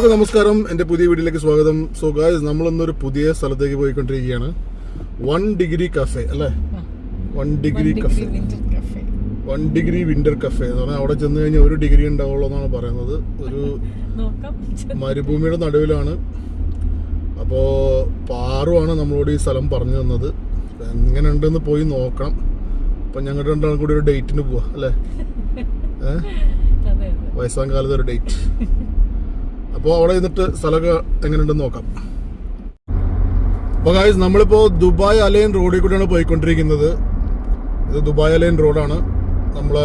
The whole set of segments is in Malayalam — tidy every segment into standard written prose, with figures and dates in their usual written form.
എല്ലാവർക്കും നമസ്കാരം. എൻ്റെ പുതിയ വീഡിയോയിലേക്ക് സ്വാഗതം. സോ ഗായ്സ്, നമ്മളിന്നൊരു പുതിയ സ്ഥലത്തേക്ക് പോയിക്കൊണ്ടിരിക്കുകയാണ്. 1 ഡിഗ്രി കഫേ അല്ലേ? 1 degree cafe, 1 degree winter cafe എന്ന് പറഞ്ഞാൽ അവിടെ ചെന്ന് കഴിഞ്ഞാൽ 1 ഡിഗ്രി ഉണ്ടാവുള്ളൂ എന്നാണ് പറയുന്നത്. ഒരു മരുഭൂമിയുടെ നടുവിലാണ്. അപ്പോൾ പാറുവാണ് നമ്മളോട് ഈ സ്ഥലം പറഞ്ഞു തന്നത്. എങ്ങനെ ഉണ്ടെന്ന് പോയി നോക്കണം. അപ്പം ഞങ്ങളുടെ രണ്ടാളും കൂടി ഒരു ഡേറ്റിന് പോവാ അല്ലേ? വയസ്സാം കാലത്ത് ഒരു ഡേറ്റ്. അപ്പോൾ അവിടെ നിന്നിട്ട് സ്ഥലമൊക്കെ എങ്ങനെയുണ്ടെന്ന് നോക്കാം. അപ്പോൾ ഗായ്സ്, നമ്മളിപ്പോൾ ദുബായ് അലൈൻ റോഡിൽ കൂടെയാണ് പോയിക്കൊണ്ടിരിക്കുന്നത്. ഇത് ദുബായ് അലൈൻ റോഡാണ്. നമ്മൾ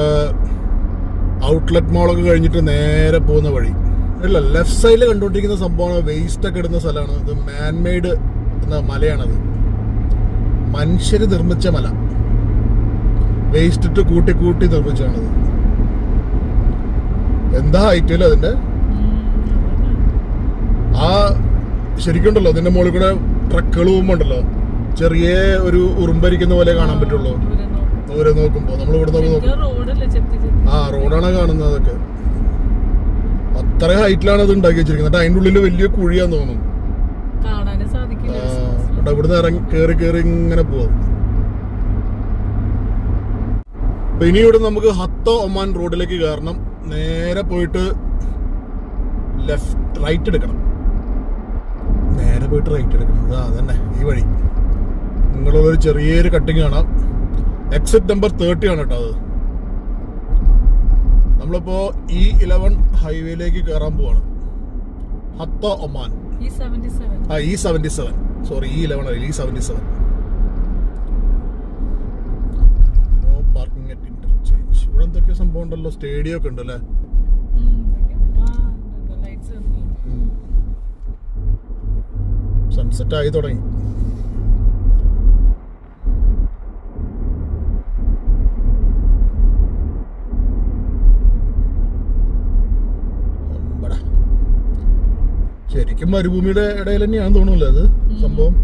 ഔട്ട്ലെറ്റ് മോളൊക്കെ കഴിഞ്ഞിട്ട് നേരെ പോകുന്ന വഴി. ഇല്ല, ലെഫ്റ്റ് സൈഡിൽ കണ്ടുകൊണ്ടിരിക്കുന്ന സംഭവമാണ് വേസ്റ്റൊക്കെ ഇടുന്ന സ്ഥലമാണ്. ഇത് മാൻമെയ്ഡ് എന്ന മലയാണത്. മനുഷ്യർ നിർമ്മിച്ച മല, വേസ്റ്റ് ഇട്ട് കൂട്ടി കൂട്ടി നിർമ്മിച്ചാണത്. എന്താ ഹൈറ്റ് അല്ലേ അതിന്റെ? ആ ശരിക്കുണ്ടല്ലോ, അതിന്റെ മുകളിൽ കൂടെ ട്രക്കുകൾ പോകുമ്പോണ്ടല്ലോ, ചെറിയ ഒരു ഉറുമ്പരിക്കുന്ന പോലെ കാണാൻ പറ്റുള്ളൂ ദൂരെ നോക്കുമ്പോ. നമ്മൾ ഇവിടെ നോക്കും, ആ റോഡാണ് കാണുന്നത്. അതൊക്കെ അത്ര ഹൈറ്റിലാണ് അത് ഉണ്ടാക്കി വെച്ചിരിക്കുന്നത്. അതിന്റെ ഉള്ളിൽ വലിയ കുഴിയാന്ന് തോന്നുന്നു. ഇവിടുന്ന് ഇറങ്ങി കേറി കേറി ഇങ്ങനെ പോവാം. അപ്പൊ ഇനി ഇവിടെ നമുക്ക് ഹത്ത ഒമാൻ റോഡിലേക്ക് കയറണം. നേരെ പോയിട്ട് റൈറ്റ് എടുക്കണം. നേരെ പോയിട്ട് റൈറ്റ് എടുക്കണം. അതന്നെ ഈ വഴി. നിങ്ങളുള്ളൊരു ചെറിയൊരു കട്ടിങ് കാണാം. എക്സിറ്റ് നമ്പർ 30 ആണ് കേട്ടോ അത്. നമ്മളിപ്പോ E11 ഹൈവേയിലേക്ക് കയറാൻ പോവാണ്. ഹത്ത ഒമാൻ. E77 സോറി, E11 അല്ല, E77. Parking at interchange. ഇവിടെ എന്തൊക്കെ സംഭവം ഉണ്ടല്ലോ, സ്റ്റേഡിയം ഒക്കെ ഉണ്ടല്ലേ? സൺസെറ്റ് ആയി തുടങ്ങി. ശരിക്കും മരുഭൂമിയുടെ ഇടയിൽ തന്നെയാണെന്ന് തോന്നുന്നില്ല അത് സംഭവം.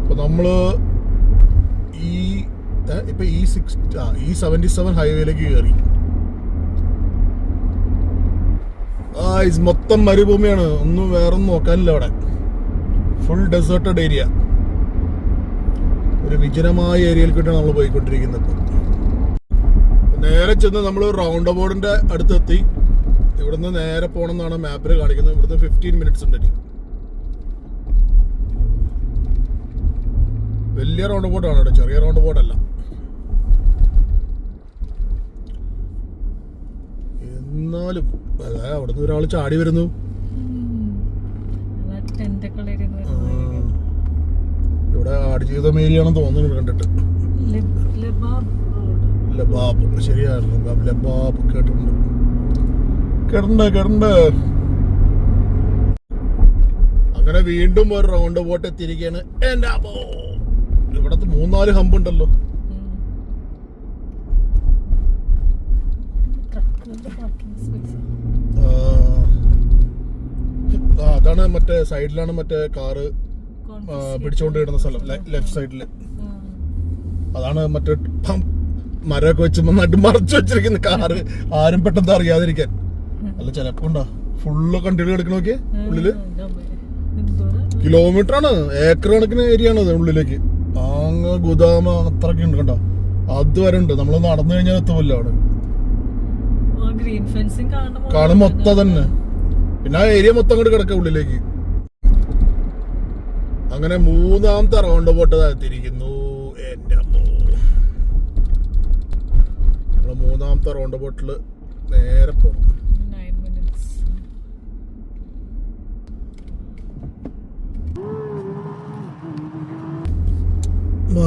അപ്പൊ നമ്മള് ഇപ്പൊ E77 ഹൈവേയിലേക്ക് കയറി. മൊത്തം മരുഭൂമിയാണ്. ഒന്നും വേറൊന്നും നോക്കാനില്ല അവിടെ. Full deserted area. ഒരു വിജനമായ ഏരിയയിൽ കൂട്ടാണ് നമ്മൾ പോയിക്കൊണ്ടിരിക്കുന്നത്. നേരെ ചെന്ന് നമ്മൾ റൗണ്ട് അബൌട്ടിന്റെ അടുത്തെത്തി. ഇവിടുന്ന് നേരെ പോകണമെന്നാണ് മാപ്പിൽ കാണിക്കുന്നത്. ഇവിടുന്ന് 15 മിനിറ്റ്സ് ഉണ്ട്. വലിയ റൗണ്ട് അബൌട്ടാണ് ഇവിടെ, ചെറിയ റൗണ്ട് അബൌട്ട് അല്ല. എന്നാലും അവിടുന്ന് ഒരാൾ ചാടി വരുന്നു. ഇവിടെ ആടുജീവിതം ഏരിയയാണെന്ന് തോന്നുന്നു കണ്ടിട്ട്. ലബാബ്, ശരിയായിരുന്നു. ലബാബ് കേട്ടിട്ടുണ്ട്. അങ്ങനെ വീണ്ടും ഒരു റൗണ്ട് ബോട്ട് എത്തിയിരിക്കുകയാണ്. ഇവിടത്തെ 3-4 ഹമ്പ് ഉണ്ടല്ലോ. അതാണ് മറ്റേ സൈഡിലാണ് മറ്റേ കാറ് പിടിച്ചോണ്ട് കിടന്ന സ്ഥലം. ലെഫ്റ്റ് സൈഡില് അതാണ് മറ്റേ മരമൊക്കെ വെച്ച് നന്നായിട്ട് മറച്ചു വെച്ചിരിക്കുന്ന കാറ്. ആരും പെട്ടെന്ന് അറിയാതിരിക്കാൻ. അല്ല, ചിലപ്പോ ഉണ്ടാ ഫുള്ള് കണ്ടിട്ട് കിടക്കണോക്കെ ഉള്ളില്. കിലോമീറ്റർ ആണ്, ഏക്കർ കണക്കിന് ഏരിയ ആണ് ഉള്ളിലേക്ക്. അങ്ങ് ഗുദാമ അത്രയൊക്കെ ഉണ്ട് കണ്ടോ. അതുവരെ ഉണ്ട്. നമ്മൾ നടന്നു കഴിഞ്ഞാൽ എത്തുമല്ലോ അവിടെ. കാണും മൊത്തം തന്നെ. പിന്നെ ആ ഏരിയ മൊത്തം അങ്ങോട്ട് കിടക്ക ഉള്ളിലേക്ക്. അങ്ങനെ 3ാമത്തെ റൗണ്ട് ബോട്ട് എത്തിയിരിക്കുന്നു. എന്റെ നമ്മള് 3ാമത്തെ റൗണ്ട് ബോട്ടില് നേരെ പോകണം.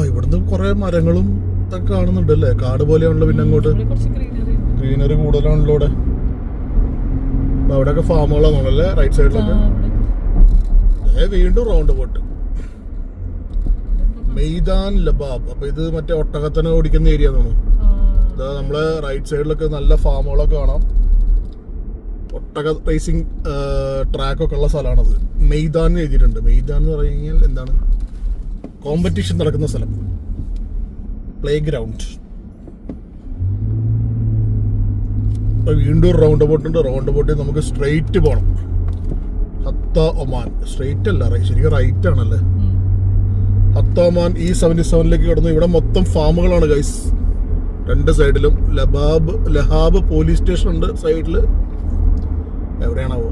ഇവിടുന്ന് കുറെ മരങ്ങളും ഇതൊക്കെ കാണുന്നുണ്ടല്ലേ. കാട് പോലെയാണല്ലോ. പിന്നെ അങ്ങോട്ട് ഗ്രീനറി കൂടുതലാണല്ലോ ഇവിടെ. അവിടെയൊക്കെ ഫാമുകളാണല്ലേ റൈറ്റ് സൈഡിലൊക്കെ. വീണ്ടും റൗണ്ട് ബോട്ട്. മെയ്ദാൻ ലബാബ്. അപ്പൊ ഇത് മറ്റേ ഒട്ടകത്തിന് ഓടിക്കുന്ന ഏരിയ തോന്നുന്നു. ഇതാ നമ്മളെ റൈറ്റ് സൈഡിലൊക്കെ നല്ല ഫാമുകളൊക്കെ കാണാം. ഒട്ടക റേസിംഗ് ട്രാക്കൊക്കെ ഉള്ള സ്ഥലമാണത്. മെയ്ദാൻ എഴുതിയിട്ടുണ്ട്. മെയ്ദാൻ എന്ന് പറഞ്ഞു കഴിഞ്ഞാൽ എന്താണ്? കോമ്പറ്റീഷൻ നടക്കുന്ന സ്ഥലം, പ്ലേ ഗ്രൗണ്ട്. വീണ്ടും റൗണ്ട് അബൌട്ട് ഉണ്ട്. റൗണ്ട് അബൌട്ടിൽ നമുക്ക് സ്ട്രെയിറ്റ് പോകണം. ഹത്ത ഒമാൻ സ്ട്രെയിറ്റ് അല്ല, ശരിക്കും റൈറ്റ് ആണല്ലേ. ഹത്ത ഒമാൻ E77 കിടന്നു. ഇവിടെ മൊത്തം ഫാമുകളാണ് ഗൈസ്. 2 സൈഡിലും. ലഹാബ് പോലീസ് സ്റ്റേഷൻ ഉണ്ട് സൈഡില്. എവിടെയാണാവോ?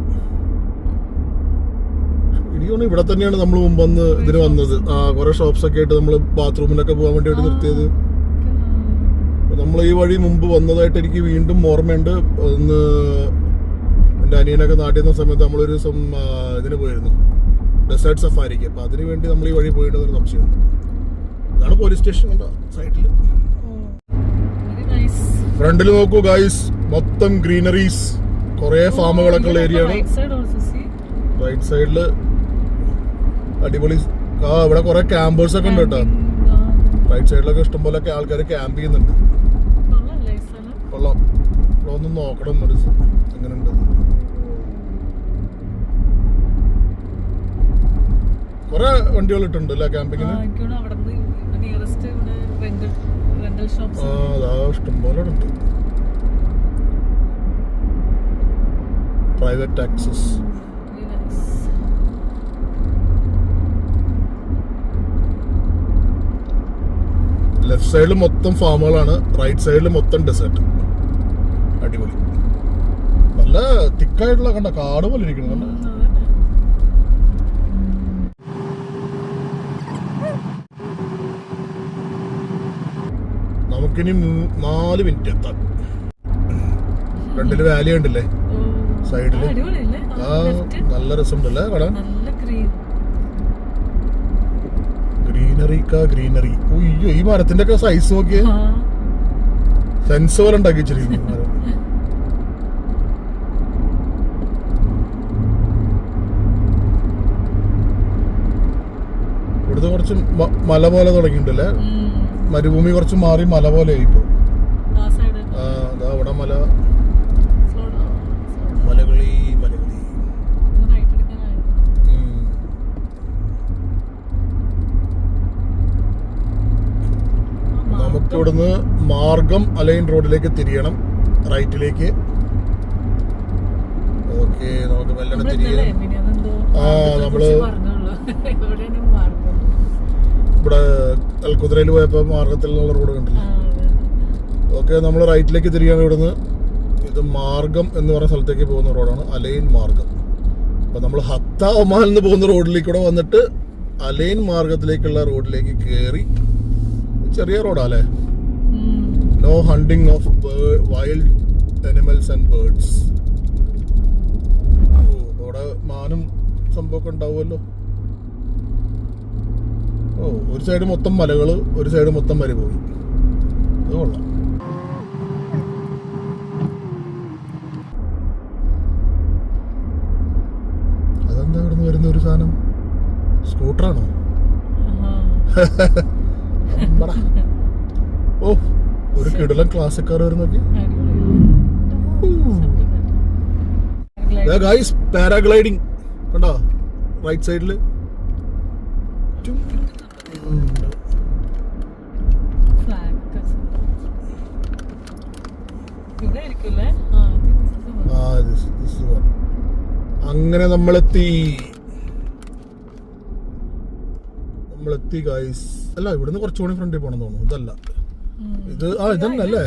ഇനിയാണ് ഇവിടെ തന്നെയാണ് നമ്മൾ മുമ്പ് ഇതിന് വന്നത്. കുറെ ഷോപ്സ് ഒക്കെ ആയിട്ട് നമ്മൾ ബാത്റൂമിലൊക്കെ പോകാൻ വേണ്ടി നിർത്തിയത്. നമ്മൾ ഈ വഴി മുമ്പ് വന്നതായിട്ട് എനിക്ക് വീണ്ടും ഓർമ്മയുണ്ട്. ഒന്ന് എൻ്റെ അനിയനൊക്കെ നാട്ടിൽ നിന്ന സമയത്ത് നമ്മളൊരു ദിവസം ഇതിന് പോയിരുന്നു, ഡെസേർട്ട് സഫാരിക്ക്. അപ്പൊ അതിന് വേണ്ടി നമ്മൾ ഈ വഴി പോയിട്ടൊരു സംശയമുണ്ട്. ഇതാണ് പോലീസ് സ്റ്റേഷൻ സൈഡില്. ഫ്രണ്ടിൽ നോക്കൂ ഗൈസ്, മൊത്തം ഗ്രീനറീസ്, കുറെ ഫാമുകളൊക്കെ ഉള്ള ഏരിയ ആണ്. റൈറ്റ് സൈഡില് അടിപൊളി. ഇവിടെ കുറെ ക്യാമ്പേഴ്സ് ഒക്കെ ഉണ്ട് കേട്ടോ. റൈറ്റ് സൈഡിലൊക്കെ ഇഷ്ടംപോലെ ആൾക്കാർ ക്യാമ്പ് ചെയ്യുന്നുണ്ട്. കൊള്ളാം. ഇവിടെ ഒന്ന് നോക്കണം ഒരു എങ്ങനെയുണ്ട്. കുറെ വണ്ടികൾ ഇട്ടുണ്ട് അല്ലേ ക്യാമ്പിങ്ങിന്. ഇഷ്ടംപോലെ ഉണ്ട്. Private taxes. ലെഫ്റ്റ് സൈഡിൽ മൊത്തം ഫാമുകളാണ്, റൈറ്റ് സൈഡിൽ മൊത്തം ഡെസേർട്ട്. അടിപൊളി. നല്ല തിക്കായിട്ടുള്ള കണ്ട കാട് പോലെ ഇരിക്കണം. കണ്ട നമുക്കിനി 4 മിനിറ്റ് എത്താം. ഫ്രണ്ടില് വാലി ഉണ്ടല്ലേ സൈഡില്. നല്ല രസമുണ്ടല്ലേ കാണാൻ. ഗ്രീനറി. ഉയ്യോ, ഈ മരത്തിന്റെ ഒക്കെ സൈസ് നോക്കിയേ. ഫെൻസ് പോലെ ഉണ്ടാക്കി വെച്ചിരിക്കുന്നു മരം. ഇവിടുത്തെ കുറച്ച് മല പോലെ തുടങ്ങിയിട്ടുണ്ടല്ലേ. മരുഭൂമി കുറച്ച് മാറി മല പോലെ ആയിപ്പോ. അവിടെ മല, മലകളി. നമുക്കിവിടുന്ന് മാർഗം അലൈൻ റോഡിലേക്ക് തിരിയണം, റൈറ്റിലേക്ക്. ഓക്കെ, നമുക്ക് മെല്ലനെ തിരിയാം. നമ്മള് ഇവിടെ അൽക്കുതിരയിൽ പോയപ്പോ മാർഗത്തിലുള്ള റോഡ് കണ്ടില്ല. ഓക്കെ, നമ്മൾ റൈറ്റിലേക്ക് തിരിയാണ് ഇവിടുന്ന്. ഇത് മാർഗം എന്ന് പറഞ്ഞ സ്ഥലത്തേക്ക് പോകുന്ന റോഡാണ്, അലൈൻ മാർഗം. അപ്പൊ നമ്മൾ ഹത്ത ഒമാൻ എന്ന് പോകുന്ന റോഡിലേക്കൂടെ വന്നിട്ട് അലൈൻ മാർഗത്തിലേക്കുള്ള റോഡിലേക്ക് കയറി. ചെറിയ റോഡാല്ലേ. No hunting of wild animals and birds. അവിടെ മാനും സംഭവമൊക്കെ ഉണ്ടാവുമല്ലോ. ഒരു സൈഡ് മൊത്തം മലകള്, ഒരു സൈഡ് മൊത്തം മരുഭൂമി. അത് കൊള്ളാം. അതെന്താ ഇവിടുന്ന് വരുന്ന ഒരു സാധനം? സ്കൂട്ടറാണോ? ഓ, ഒരു കിടലൻ ക്ലാസ്സിക്കാർ വരുന്നൊക്കെ. ഗൈസ്, പാരാഗ്ലൈഡിങ് കണ്ടോ റൈറ്റ് സൈഡില്. അങ്ങനെ നമ്മളെത്തി ഗൈസ്. അല്ല, ഇവിടുന്ന് കുറച്ചുകൂടി ഫ്രണ്ടിൽ പോകണം തോന്നുന്നു. ഇതല്ല ഇത്. ഇതന്നെ അല്ലേ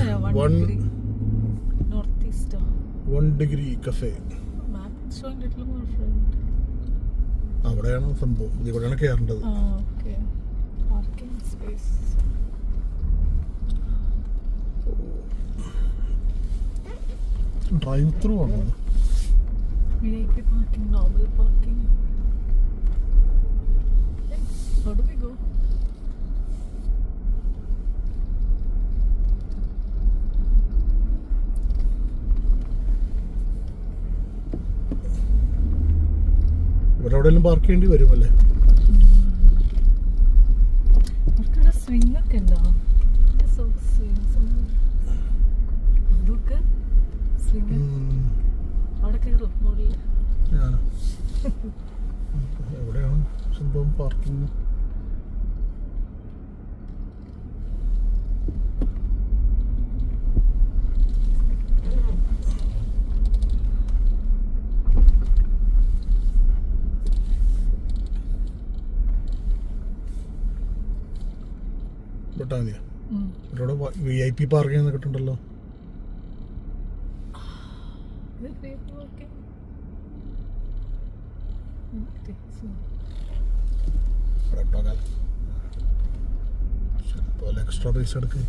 1 ഡിഗ്രി കഫേ. അവിടെയാണ് സംഭവം. ഇവിടെയാണ് കയറേണ്ടത്. ഡ്രൈവ് ത്രൂ ആണ്. How do we go? ഇവിടെ എവിടെയെങ്കിലും പാർക്ക് ചെയ്യേണ്ടി വരുമല്ലേ? സ്വിംഗ് ഒക്കെ ഉണ്ടോ? എവിടെയാണ് സംഭവം പാർക്കിംഗ്? വിട്ടാൽ മതിയോ? ഇവിടെ VIP പാർക്ക് ചെയ്യുന്ന കിട്ടുണ്ടല്ലോ. എക്സ്ട്രാ പൈസ എടുക്കുക.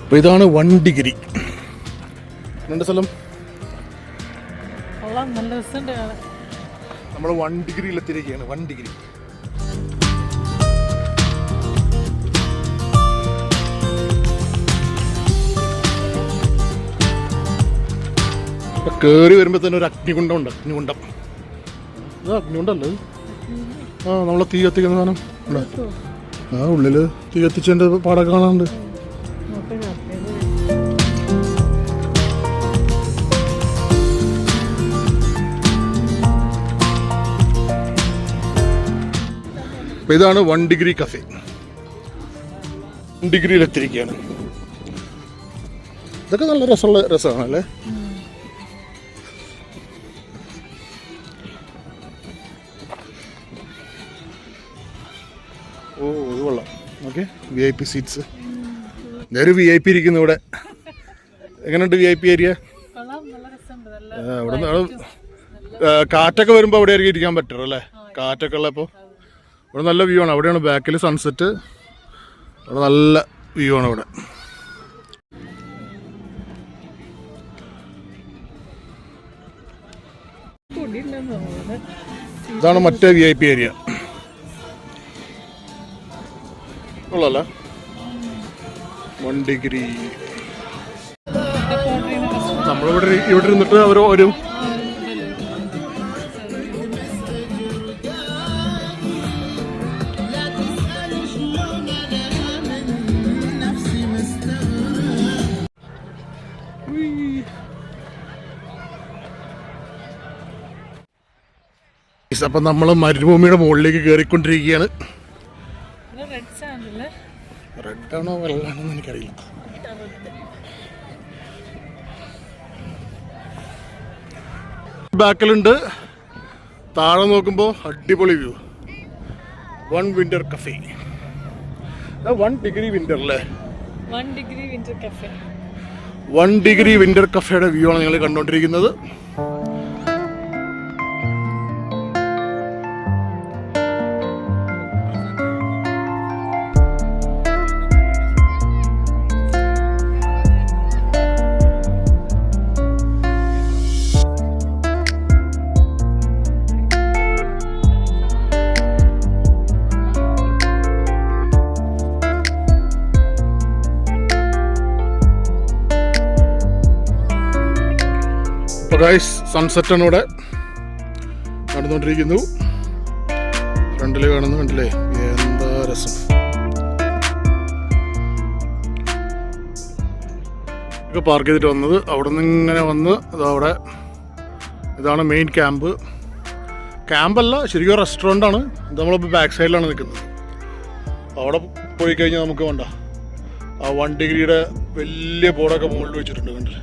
അപ്പോൾ ഇതാണ് 1 ഡിഗ്രി. രണ്ട് സ്ഥലം നമ്മൾ 1 ഡിഗ്രിയിലെത്തിയിരിക്കുകയാണ്. 1 ഡിഗ്രി. കയറി വരുമ്പോൾ തന്നെ ഒരു അഗ്നികുണ്ഡം ഉണ്ട്. അഗ്നികുണ്ഡം അത് അഗ്നികുണ്ടല്ലേ? നമ്മളെ തീ കത്തിക്കുന്ന സാധനം ഉണ്ട്. ഉള്ളിൽ തീ കത്തിച്ചതിൻ്റെ പാടൊക്കെ കാണാനുണ്ട്. അപ്പോൾ ഇതാണ് 1 ഡിഗ്രി കഫേ. 1 ഡിഗ്രിയിലെത്തിയിരിക്കുകയാണ്. ഇതൊക്കെ നല്ല രസമാണല്ലേ? ഓ ഇത് കൊള്ളാം. Okay, VIP seats. ഒരു VIP ഇരിക്കുന്നു ഇവിടെ. എങ്ങനെയുണ്ട് VIP ഏരിയ? ഇവിടെ കാറ്റൊക്കെ വരുമ്പോൾ അവിടെ ആയിരിക്കും ഇരിക്കാൻ പറ്റും അല്ലേ? കാറ്റൊക്കെ ഉള്ളപ്പോൾ ഇവിടെ നല്ല വ്യൂ ആണ്. അവിടെയാണ് ബാക്കിൽ സൺസെറ്റ്. അവിടെ നല്ല വ്യൂ ആണ് ഇവിടെ. ഇതാണ് മറ്റേ VIP ഏരിയ. ഉള്ളല്ലേ? 1 ഡിഗ്രി. നമ്മളിവിടെ ഇരുന്നിട്ട് അവർ ഒരു അപ്പം നമ്മൾ മരുഭൂമിയുടെ മുകളിലേക്ക് കയറിക്കൊണ്ടിരിക്കുകയാണ്. റെഡാണോ വെള്ളാണോ എന്ന് എനിക്കറിയില്ല. ബാക്കിലുണ്ട്. താഴെ നോക്കുമ്പോൾ അടിപൊളി view. 1 winter cafe. 1 degree winter അല്ലേ? 1 degree winter cafe. 1 degree winter കഫേയുടെ വ്യൂ ആണ് നിങ്ങൾ കണ്ടുകൊണ്ടിരിക്കുന്നത്. ഗൈസ്, സൺസെറ്റാണ് ഇവിടെ നടന്നുകൊണ്ടിരിക്കുന്നു. ഫ്രണ്ടിൽ കാണുന്നു, കണ്ടില്ലേ? എന്താ രസം. ഒക്കെ പാർക്ക് ചെയ്തിട്ട് വന്നത്. അവിടെ നിന്ന് ഇങ്ങനെ വന്ന് അതവിടെ ഇതാണ് മെയിൻ ക്യാമ്പ്. ക്യാമ്പല്ല, ശരിക്കും റെസ്റ്റോറൻ്റാണ്. ഇത് നമ്മളിപ്പോൾ ബാക്ക് സൈഡിലാണ് നിൽക്കുന്നത്. അവിടെ പോയി കഴിഞ്ഞാൽ നമുക്ക് വേണ്ട ആ 1 ഡിഗ്രിയുടെ വലിയ ബോർഡൊക്കെ മുകളിൽ വെച്ചിട്ടുണ്ട്. കണ്ടില്ലേ?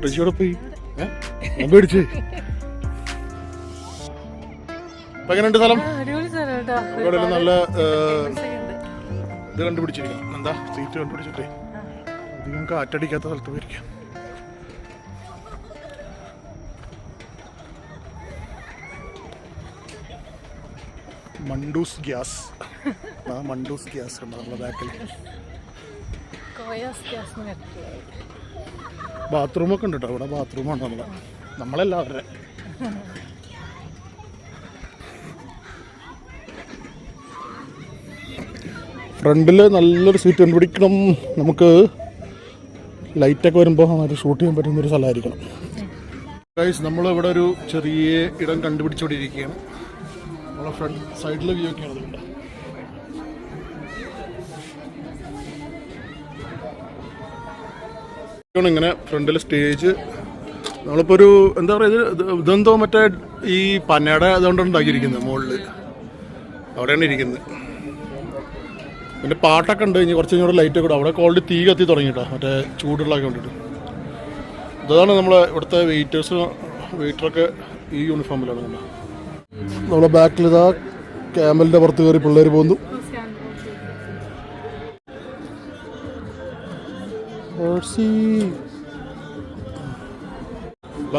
ഋഷിയോടെ പോയി പേടിച്ച്. അപ്പൊ എങ്ങനെയുണ്ട് സ്ഥലം? ഇവിടെ നല്ല ഇത് കണ്ടുപിടിച്ചിരിക്കണം. എന്താ സീറ്റ് കണ്ടുപിടിച്ചിട്ടേ അധികം കാറ്റടിക്കാത്ത സ്ഥലത്ത് പോയിരിക്കാം. മണ്ടൂസ് ഗ്യാസ്. മണ്ടൂസ് ഗ്യാസ് ഉണ്ട് നമ്മളെ ബാക്കിൽ. ബാത്റൂമൊക്കെ ഉണ്ട് കേട്ടോ. ഇവിടെ ബാത്റൂമാണ് നമ്മളെല്ലാവരുടെ. ഫ്രണ്ടിൽ നല്ലൊരു സീറ്റ് കണ്ടുപിടിക്കണം. നമുക്ക് ലൈറ്റൊക്കെ വരുമ്പോൾ ഷൂട്ട് ചെയ്യാൻ പറ്റുന്നൊരു സ്ഥലമായിരിക്കണം. ഗൈസ് നമ്മൾ ഇവിടെ ഒരു ചെറിയ ഇടം കണ്ടുപിടിച്ചുകൊണ്ടിരിക്കുകയാണ്. നമ്മളെ ഫ്രണ്ട് സൈഡിലെ വ്യൂ ഒക്കെയാണ് അതുകൊണ്ട്. ഇങ്ങനെ ഫ്രണ്ടിൽ സ്റ്റേജ് നമ്മളിപ്പോൾ ഒരു എന്താ പറയുക ഇതെന്തോ മറ്റേ ഈ പനയുടെ അതുകൊണ്ടാണ് ഉണ്ടാക്കിയിരിക്കുന്നത്. മുകളിൽ അവിടെയാണ് ഇരിക്കുന്നത്. പിന്നെ പാട്ടൊക്കെ ഉണ്ട്. ഇനി കുറച്ച് കഴിഞ്ഞോടെ ലൈറ്റൊക്കെ ഇടും. അവിടെ ഓൾറെഡി തീ കത്തി തുടങ്ങിയിട്ടോ മറ്റേ ചൂടുള്ളതൊക്കെ കൊണ്ടിട്ട്. ഇതാണ് നമ്മളെ ഇവിടുത്തെ വെയിറ്ററൊക്കെ ഈ യൂണിഫോമിലാണ് കണ്ടത്. നമ്മളെ ബാക്കിൽ ഇതാ ക്യാമലിൻ്റെ പുറത്ത് കയറി പിള്ളേർ പോകുന്നു.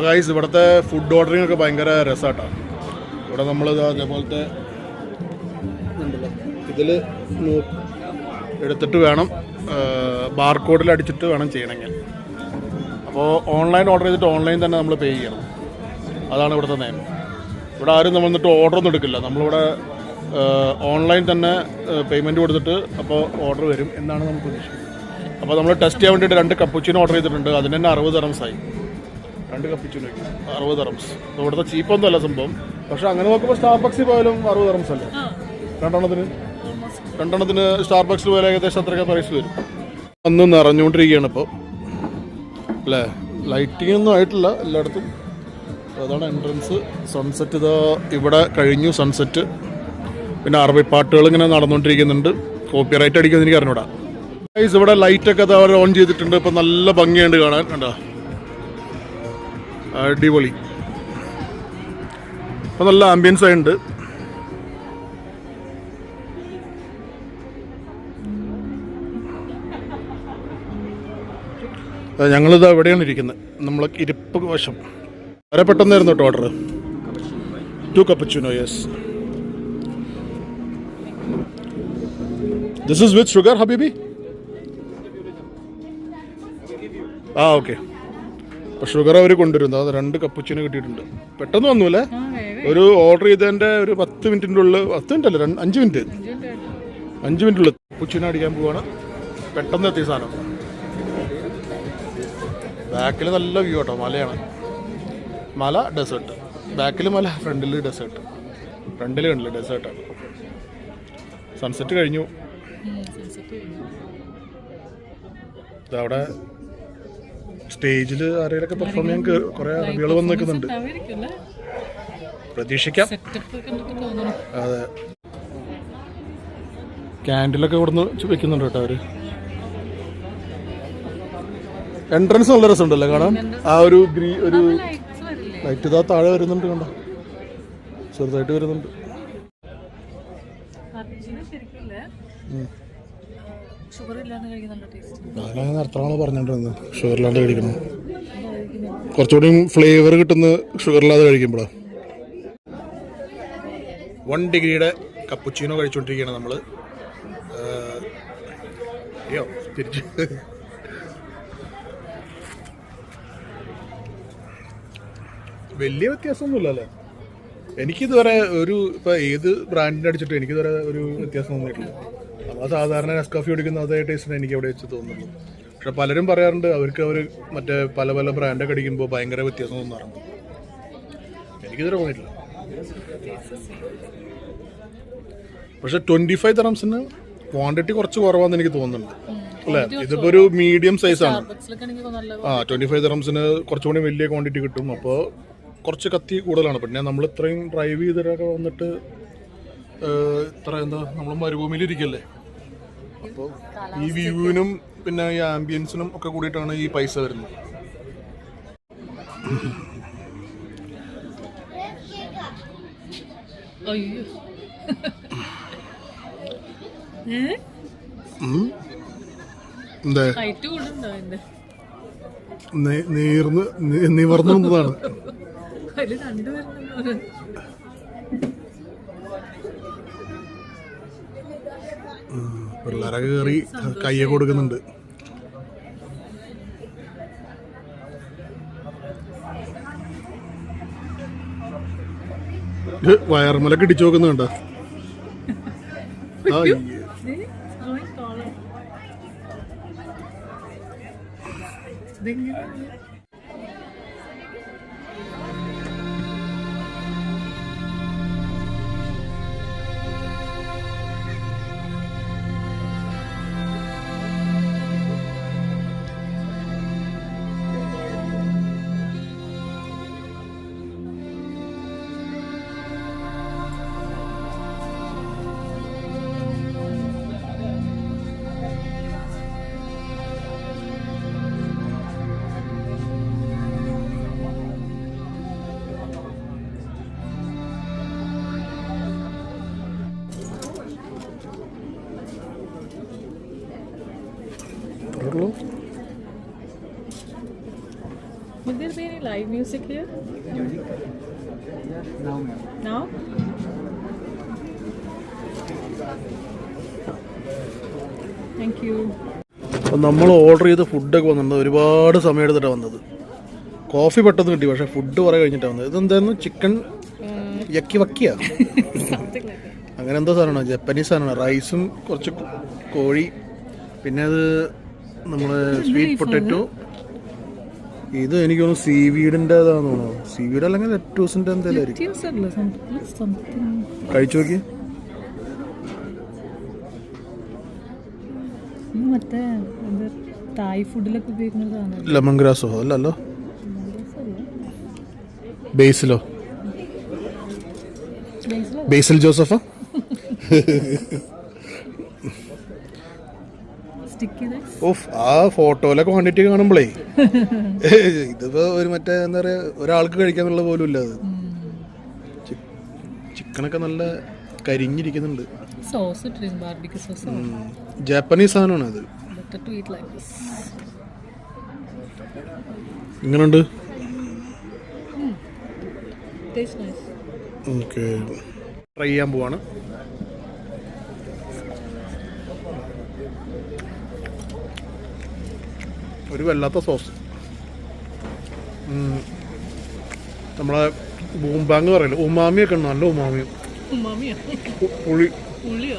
ഗൈസ് ഇവിടുത്തെ ഫുഡ് ഓർഡറിംഗ് ഒക്കെ ഭയങ്കര രസമായിട്ടാണ്. ഇവിടെ നമ്മൾ അതേപോലത്തെ ഇതിൽ എടുത്തിട്ട് വേണം ബാർകോഡിൽ അടിച്ചിട്ട് വേണം ചെയ്യണമെങ്കിൽ. അപ്പോൾ ഓൺലൈൻ ഓർഡർ ചെയ്തിട്ട് ഓൺലൈൻ തന്നെ നമ്മൾ പേ ചെയ്യണം. അതാണ് ഇവിടുത്തെ നിയമം. ഇവിടെ ആരും നമ്മൾ എന്നിട്ട് ഓർഡറൊന്നും എടുക്കില്ല. നമ്മളിവിടെ ഓൺലൈൻ തന്നെ പേയ്മെൻറ്റ് കൊടുത്തിട്ട് അപ്പോൾ ഓർഡർ വരും എന്നാണ് നമുക്ക് പ്രതീക്ഷിക്കുന്നത്. അപ്പോൾ നമ്മൾ ടെസ്റ്റ് ചെയ്യാൻ വേണ്ടിയിട്ട് 2 കപ്പുച്ചിനോ ഓർഡർ ചെയ്തിട്ടുണ്ട്. അതിന് തന്നെ 60 ദിർഹംസ് ആയി. 2 കപ്പുച്ചിനോയ്ക്ക് 60 ദിർഹംസ്. അപ്പോൾ ഇവിടുത്തെ ചീപ്പൊന്നും അല്ല സംഭവം. പക്ഷേ അങ്ങനെ നോക്കുമ്പോൾ സ്റ്റാർബക്സിൽ പോയാലും 60 ദിർഹംസ് അല്ലേ രണ്ടെണ്ണത്തിന് സ്റ്റാർബക്സിൽ പോയാലും ഏകദേശം അത്രയൊക്കെ പ്രൈസ് വരും. അന്ന് നിറഞ്ഞുകൊണ്ടിരിക്കുകയാണ് ഇപ്പോൾ അല്ലേ. ലൈറ്റിംഗ് ഒന്നും ആയിട്ടില്ല എല്ലായിടത്തും. അതാണ് എൻട്രൻസ്. സൺസെറ്റ് ഇതാ ഇവിടെ കഴിഞ്ഞു. സൺസെറ്റ് പിന്നെ അറബി പാട്ടുകൾ ഇങ്ങനെ നടന്നുകൊണ്ടിരിക്കുന്നുണ്ട്. കോപ്പിറൈറ്റ് അടിക്കുമെന്ന് എനിക്ക് അറിഞ്ഞൂടാ. ഗൈസ് ഇവിടെ ലൈറ്റൊക്കെ അവർ ഓൺ ചെയ്തിട്ടുണ്ട്. ഇപ്പം നല്ല ഭംഗിയുണ്ട് കാണാൻ. കണ്ടോ, അടിപൊളി. ഇപ്പം നല്ല ആംബിയൻസ് ആയിട്ടുണ്ട്. ഞങ്ങളിത് എവിടെയാണ് ഇരിക്കുന്നത്. നമ്മൾ ഇരിപ്പ് വശം. വളരെ പെട്ടെന്നായിരുന്നു കേട്ടോ order. 2 cappuccino, yes. This is with sugar, Habibi? Okay. അപ്പോൾ ഷുഗർ അവർ കൊണ്ടുവരുന്നു. അത് 2 കപ്പുച്ചിനോ കിട്ടിയിട്ടുണ്ട്. പെട്ടെന്ന് വന്നൂല്ലേ. ഒരു ഓർഡർ ചെയ്തതിൻ്റെ ഒരു 10 മിനിറ്റിൻ്റെ ഉള്ളിൽ, 10 മിനിറ്റ് അല്ല 5 മിനിറ്റുള്ളിൽ കപ്പുച്ചിനോ അടിക്കാൻ പോവാണ്. പെട്ടെന്ന് എത്തിയ സാധനം. ബാക്കിൽ നല്ല വ്യൂ കേട്ടോ. മലയാണ്. മല, ഡെസേർട്ട്. ബാക്കിൽ മല, ഫ്രണ്ടിൽ ഡെസേർട്ട്. ഫ്രണ്ടിൽ കണ്ടില്ല, ഡെസേർട്ടാണ്. സൺസെറ്റ് കഴിഞ്ഞു. അവിടെ സ്റ്റേജിൽ ആരെങ്കിലൊക്കെ പെർഫോം ചെയ്യാൻ കുറേ അറബികൾ വന്ന് നിൽക്കുന്നുണ്ട്. പ്രതീക്ഷിക്കാം. അതെ, ക്യാൻഡിലൊക്കെ ഇവിടുന്ന് വെക്കുന്നുണ്ട് കേട്ടോ അവർ. എൻട്രൻസ് നല്ല രസമുണ്ടല്ലേ കാണാൻ. ആ ഒരു ഒരു ലൈറ്റ് ഇതാ താഴെ വരുന്നുണ്ട്. കണ്ടോ, ചെറുതായിട്ട് വരുന്നുണ്ട്. ഞാനങ്ങനെ നേരത്താണോ പറഞ്ഞിട്ടുണ്ടെന്ന് ഷുഗറില്ലാണ്ട് കഴിക്കണം. കുറച്ചുകൂടി ഫ്ലേവർ കിട്ടുന്ന ഷുഗറില്ലാതെ കഴിക്കുമ്പോഴാണ്. 1 ഡിഗ്രിയുടെ കപ്പുച്ചീനോ കഴിച്ചുകൊണ്ടിരിക്കുകയാണ് നമ്മൾ. അയ്യോ, തിരിച്ച് വലിയ വ്യത്യാസമൊന്നുമില്ല അല്ലേ. എനിക്കിതുവരെ ഇപ്പോൾ ഏത് ബ്രാൻഡിൻ്റെ അടിച്ചിട്ട് എനിക്കിതുവരെ ഒരു വ്യത്യാസം തോന്നിയിട്ടില്ല. നമ്മൾ സാധാരണ നെസ്കാഫി കുടിക്കുന്ന അതേ ടേസ്റ്റിന് എനിക്ക് അവിടെ വെച്ച് തോന്നുന്നു. പക്ഷെ പലരും പറയാറുണ്ട് അവർക്ക് മറ്റേ പല ബ്രാൻഡൊക്കെ അടിക്കുമ്പോൾ ഭയങ്കര വ്യത്യാസം തോന്നാറുണ്ട്. എനിക്കിതുവരെ തോന്നിയിട്ടില്ല. പക്ഷെ 25 ദിർഹംസിന് ക്വാണ്ടിറ്റി കുറച്ച് കുറവാണെന്ന് എനിക്ക് തോന്നുന്നുണ്ട് അല്ലേ. ഇതിപ്പോൾ ഒരു മീഡിയം സൈസാണ്. 25 ദിർഹംസിന് കുറച്ചുകൂടി വലിയ ക്വാണ്ടിറ്റി കിട്ടും. അപ്പോൾ കുറച്ച് കത്തി കൂടുതലാണ്. പിന്നെ നമ്മൾ ഇത്രയും ഡ്രൈവ് ചെയ്തിട്ടൊക്കെ വന്നിട്ട് നമ്മൾ മരുഭൂമിയിലിരിക്കല്ലേ. അപ്പോൾ ഈ വ്യൂവിനും പിന്നെ ഈ ആംബിയൻസിനും ഒക്കെ കൂടിയിട്ടാണ് ഈ പൈസ വരുന്നത്. എന്താ നിവർന്നു വന്നതാണ്. പിള്ളേരൊക്കെ കയറി കയ്യെ കൊടുക്കുന്നുണ്ട്. വയർമലൊക്കെ ഇടിച്ചു നോക്കുന്നുണ്ടോ. there be any live music here? Music? Now, ma'am. Now? Thank you. അപ്പം നമ്മൾ ഓർഡർ ചെയ്ത ഫുഡൊക്കെ വന്നിട്ടുണ്ട്. ഒരുപാട് സമയം എടുത്തിട്ടാണ് വന്നത്. കോഫി പെട്ടെന്ന് കിട്ടി, പക്ഷേ ഫുഡ് കുറേ കഴിഞ്ഞിട്ടാണ് വന്നത്. ഇതെന്തായിരുന്നു? ചിക്കൻ യക്കി വക്കിയ Something like that. അങ്ങനെ എന്തോ സാധനമാണ്, ജപ്പാനീസ് സാധനമാണ്. റൈസും കുറച്ച് കോഴി, പിന്നെ അത് നമ്മുടെ സ്വീറ്റ് പൊട്ടാറ്റോ. ഇത് എനിക്ക് തോന്നുന്നു സീവീഡിൻ്റെതാന്ന് തോന്നുന്നു. സീവീഡ് അല്ലെങ്കിൽ ലെറ്റൂസിൻ്റെ എന്തെങ്കിലും ആയിരിക്കും. Lettuce അല്ല, something. കഴിച്ചു നോക്കി. മറ്റേ എന്താ തായ് ഫുഡിലൊക്കെ ഉപയോഗിക്കുന്നതാണ്. ലെമൺ ഗ്രാസോ അല്ലല്ലോ, ബേസിലോ, ബേസിൽ ജോസഫാ. ഓഫ്, ആ ഫോട്ടോയിലെ ക്വാണ്ടിറ്റി കാണുമ്പോഴേ ഇതിപ്പോ ഒരു മറ്റേ എന്താ പറയാ, ഒരാൾക്ക് കഴിക്കാന്നുള്ള പോലും ഇല്ല. അത് ചിക്കനൊക്കെ നല്ല കരിഞ്ഞിരിക്കുന്നുണ്ട്. സോസ് ഇട്ടിരുന്നു, ബാർബിക്യൂ സോസ്. ജാപ്പനീസ് സാധനമാണ് അത്. Better to eat like this. ഇങ്ങനുണ്ട്. Tastes nice. Okay, try ചെയ്യാൻ പോവാണ്. ഒരു വല്ലാത്ത സോസ്. നമ്മളെ ബൂംബാങ് പറയില്ല, ഉമാമിയൊക്കെ ഉണ്ട്. നല്ല ഉമാമിയും Umami. പുളി. ഉള്ളിയോ?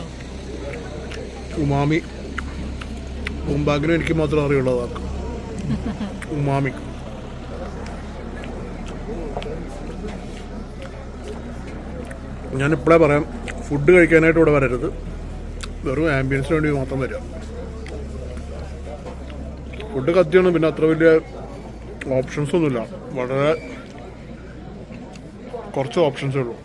ഉമാമി. ബൂംബാങ്ങിനും എനിക്ക് മാത്രം അറിയുള്ളതാണ് ഉമാമി. ഞാനിപ്പോഴേ പറയാം, ഫുഡ് കഴിക്കാനായിട്ട് ഇവിടെ വരരുത്, വെറും ആംബിയൻസിന് വേണ്ടി മാത്രം വരിക. ഫുഡ് കത്തിയാണ്, പിന്നെ അത്ര വലിയ ഓപ്ഷൻസ് ഒന്നുമില്ല. വളരെ കുറച്ച് ഓപ്ഷൻസേ ഉള്ളൂ.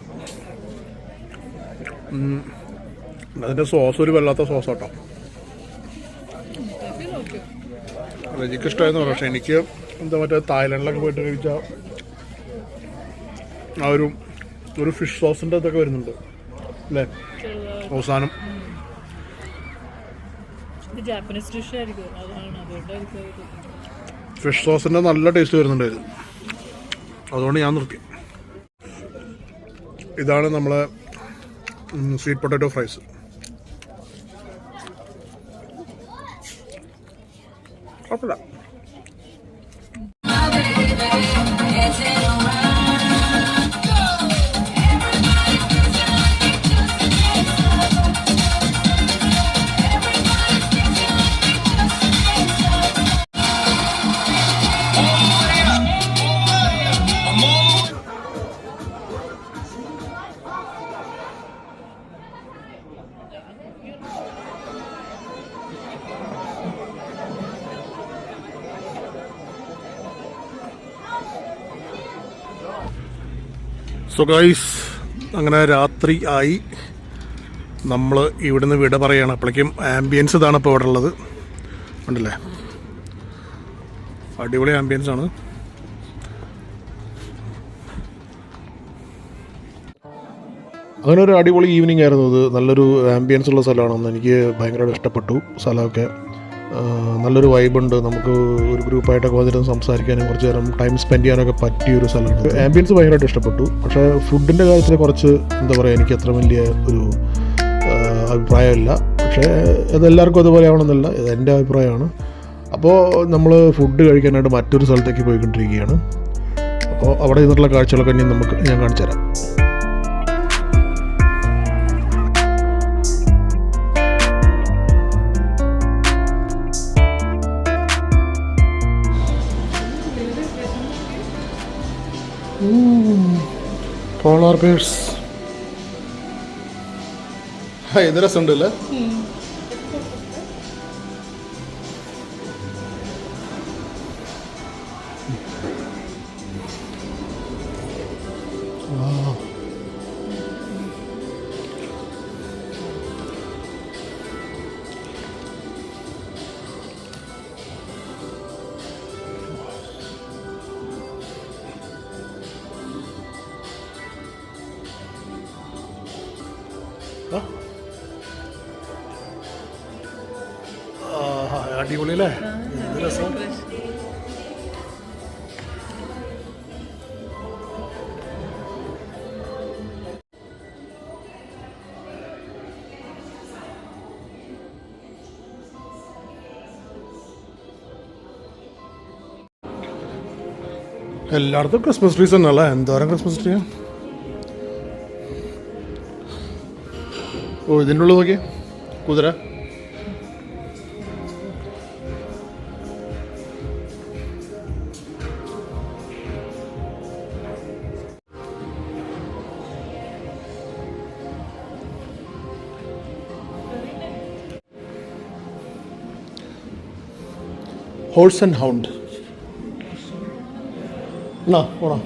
അതിൻ്റെ സോസ് ഒരു വല്ലാത്ത സോസ് കേട്ടോ. എനിക്ക് ഇഷ്ടമായെന്ന് പറയാം, പക്ഷെ എനിക്ക് എന്താ മറ്റേ തായ്ലൻഡിലൊക്കെ പോയിട്ട് കഴിച്ച ആ ഒരു ഫിഷ് സോസിൻ്റെ ഇതൊക്കെ വരുന്നുണ്ട് അല്ലേ അവസാനം. ജാപ്പനീസ് ഡിഷ് ആയിരിക്കും, അതാണ് അതുകൊണ്ടായിരിക്കും. ഫിഷ് സോസിൻ്റെ നല്ല ടേസ്റ്റ് വരുന്നുണ്ടായിരുന്നു, അതുകൊണ്ട് ഞാൻ നിർത്തി. ഇതാണ് നമ്മളെ സ്വീറ്റ് പൊട്ടാറ്റോ ഫ്രൈസ്. കുഴപ്പമില്ല. സോ ഗൈസ്, അങ്ങനെ രാത്രി ആയി. നമ്മൾ ഇവിടുന്ന് വിട പറയുകയാണ്. അപ്പോഴേക്കും ആംബിയൻസ് ഇതാണ് ഇപ്പോൾ ഇവിടെ ഉള്ളത്, ഉണ്ടല്ലേ? അടിപൊളി ആംബിയൻസ് ആണ്. അങ്ങനെ ഒരു അടിപൊളി ഈവനിങ് ആയിരുന്നു ഇത്. നല്ലൊരു ആംബിയൻസ് ഉള്ള സ്ഥലമാണെന്ന് എനിക്ക് ഭയങ്കരമായിട്ട് ഇഷ്ടപ്പെട്ടു. സ്ഥലമൊക്കെ നല്ലൊരു വൈബുണ്ട്. നമുക്ക് ഒരു ഗ്രൂപ്പായിട്ടൊക്കെ വന്നിരുന്ന് സംസാരിക്കാനും കുറച്ച് നേരം ടൈം സ്പെൻഡ് ചെയ്യാനൊക്കെ പറ്റിയൊരു സ്ഥലമാണ്. ആംബിയൻസ് ഭയങ്കരമായിട്ട് ഇഷ്ടപ്പെട്ടു. പക്ഷേ ഫുഡിൻ്റെ കാര്യത്തിൽ കുറച്ച് എന്താ പറയുക, എനിക്ക് അത്ര വലിയ ഒരു അഭിപ്രായമില്ല. പക്ഷേ അതെല്ലാവർക്കും അതുപോലെ ആവണമെന്നില്ല, ഇത് എൻ്റെ അഭിപ്രായമാണ്. അപ്പോൾ നമ്മൾ ഫുഡ് കഴിക്കാനായിട്ട് മറ്റൊരു സ്ഥലത്തേക്ക് പോയിക്കൊണ്ടിരിക്കുകയാണ്. അപ്പോൾ അവിടെ നിന്നുള്ള കാഴ്ചകളൊക്കെ ഞാൻ കാണിച്ചു തരാം. Polar birds. ഇത് രസമുണ്ട് അല്ലേ? അടിപൊളി അല്ലേ? എന്ത് രസം. എല്ലായിടത്തും ക്രിസ്മസ് ട്രീസ് തന്നെ അല്ലേ, എന്തോരം ക്രിസ്മസ് ട്രീ. ഓ ഇതിൻ്റെ ഉള്ളിൽ നോക്കിയേ കുതിര. Horse and hound. എന്നാ പോണോ?